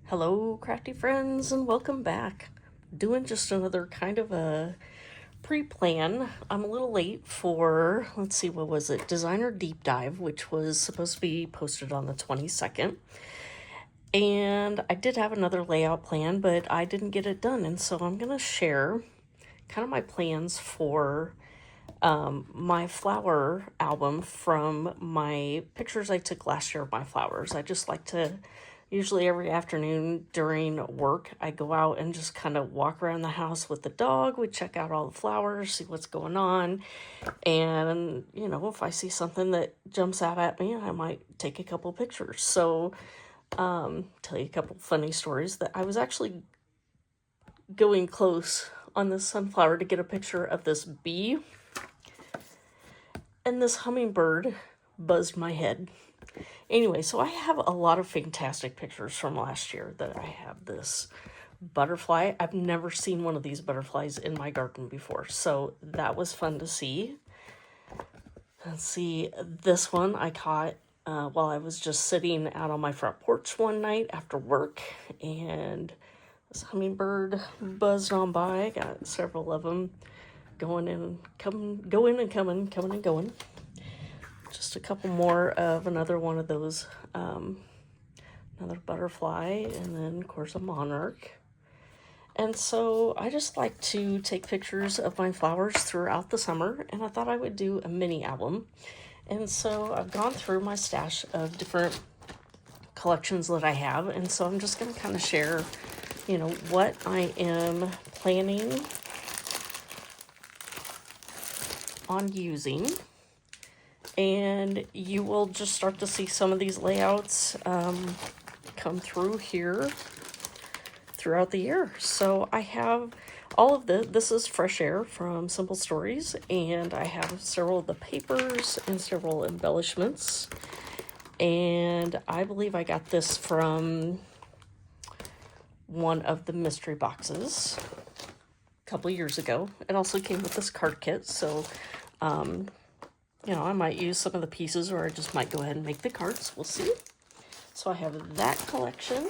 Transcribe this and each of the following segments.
Hello, crafty friends, and welcome back. Doing just another kind of a pre-plan. I'm a little late for, let's see, what was it? Designer Deep Dive, which was supposed to be posted on the 22nd. And I did have another layout plan, but I didn't get it done. And so I'm going to share kind of my plans for my flower album from my pictures I took last year of my flowers. I just like to, usually every afternoon during work, I go out and just kind of walk around the house with the dog. We check out all the flowers, see what's going on. And, if I see something that jumps out at me, I might take a couple pictures. So, tell you a couple funny stories that I was actually going close on this sunflower to get a picture of this bee, and this hummingbird buzzed my head. Anyway, so I have a lot of fantastic pictures from last year that I have this butterfly. I've never seen one of these butterflies in my garden before, so that was fun to see. Let's see, this one I caught while I was just sitting out on my front porch one night after work, and this hummingbird buzzed on by. I got several of them going and coming and going. Just a couple more of another one of those, another butterfly, and then of course a monarch. And so I just like to take pictures of my flowers throughout the summer, and I thought I would do a mini album. And so I've gone through my stash of different collections that I have, and so I'm just going to kind of share, what I am planning on using. And you will just start to see some of these layouts come through here throughout the year. So I have all of this is Fresh Air from Simple Stories, and I have several of the papers and several embellishments. And I believe I got this from one of the mystery boxes a couple years ago. It also came with this card kit, so I might use some of the pieces, or I just might go ahead and make the cards. We'll see. So I have that collection.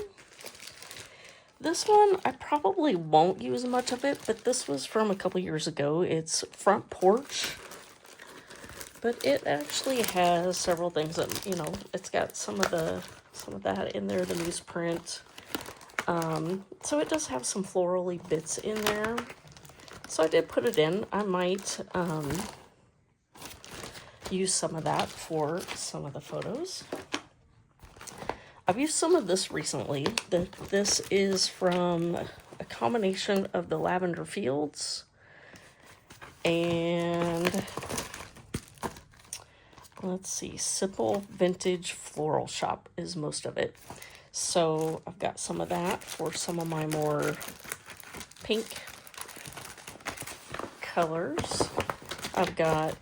This one, I probably won't use much of it, but this was from a couple years ago. It's Front Porch. But it actually has several things that, it's got some of that in there, the newsprint. So it does have some florally bits in there. So I did put it in. I might use some of that for some of the photos. I've used some of this recently. This is from a combination of the Lavender Fields and, let's see, Simple Vintage Floral Shop is most of it. So I've got some of that for some of my more pink colors. I've got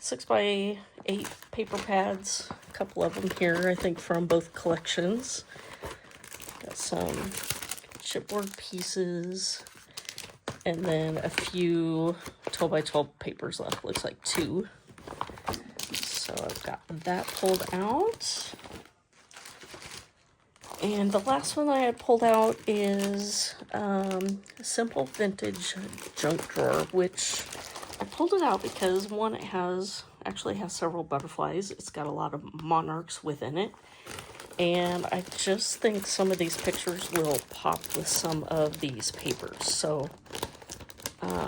6x8 paper pads, a couple of them here, I think from both collections. Got some chipboard pieces, and then a few 12x12 papers left, looks like 2. So I've got that pulled out. And the last one I had pulled out is Simple Vintage Junk Drawer, which I pulled it out because one, it actually has several butterflies. It's got a lot of monarchs within it. And I just think some of these pictures will pop with some of these papers. So it's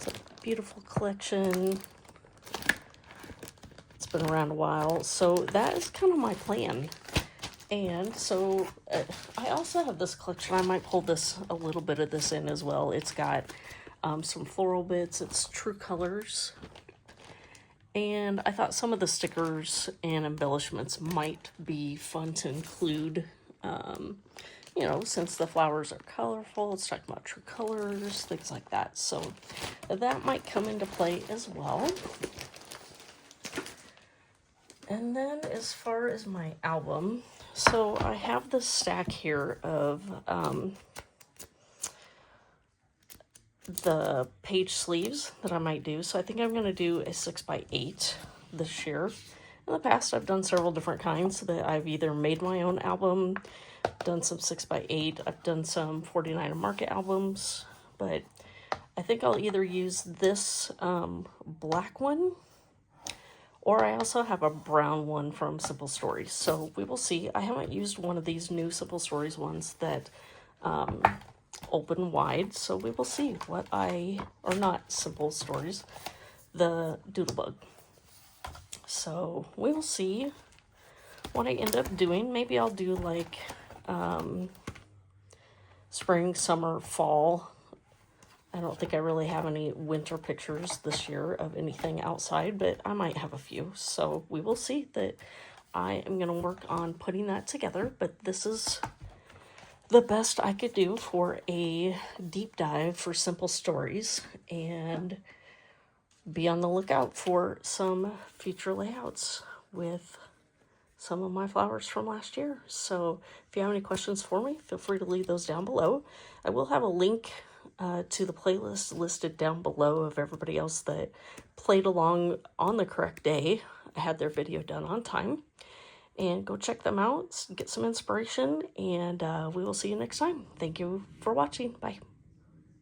a beautiful collection. It's been around a while. So that is kind of my plan. And so I also have this collection. I might pull a little bit of this in as well. It's got some floral bits. It's True Colors. And I thought some of the stickers and embellishments might be fun to include. Since the flowers are colorful, it's talking about true colors, things like that. So that might come into play as well. And then as far as my album, so I have this stack here of the page sleeves that I might do. So I think I'm going to do a 6x8 this year. In the past, I've done several different kinds that I've either made my own album, done some 6x8, I've done some 49 and Market albums, but I think I'll either use this black one, or I also have a brown one from Simple Stories. So we will see. I haven't used one of these new Simple Stories ones that open wide, so we will see what or not Simple Stories, the Doodlebug. So we will see what I end up doing. Maybe I'll do like spring, summer, fall. I don't think I really have any winter pictures this year of anything outside, but I might have a few. So we will see. That I am going to work on putting that together, but this is the best I could do for a deep dive for Simple Stories, and be on the lookout for some future layouts with some of my flowers from last year. So if you have any questions for me, feel free to leave those down below. I will have a link to the playlist listed down below of everybody else that played along on the correct day. I had their video done on time. And go check them out, get some inspiration, and we will see you next time. Thank you for watching. Bye.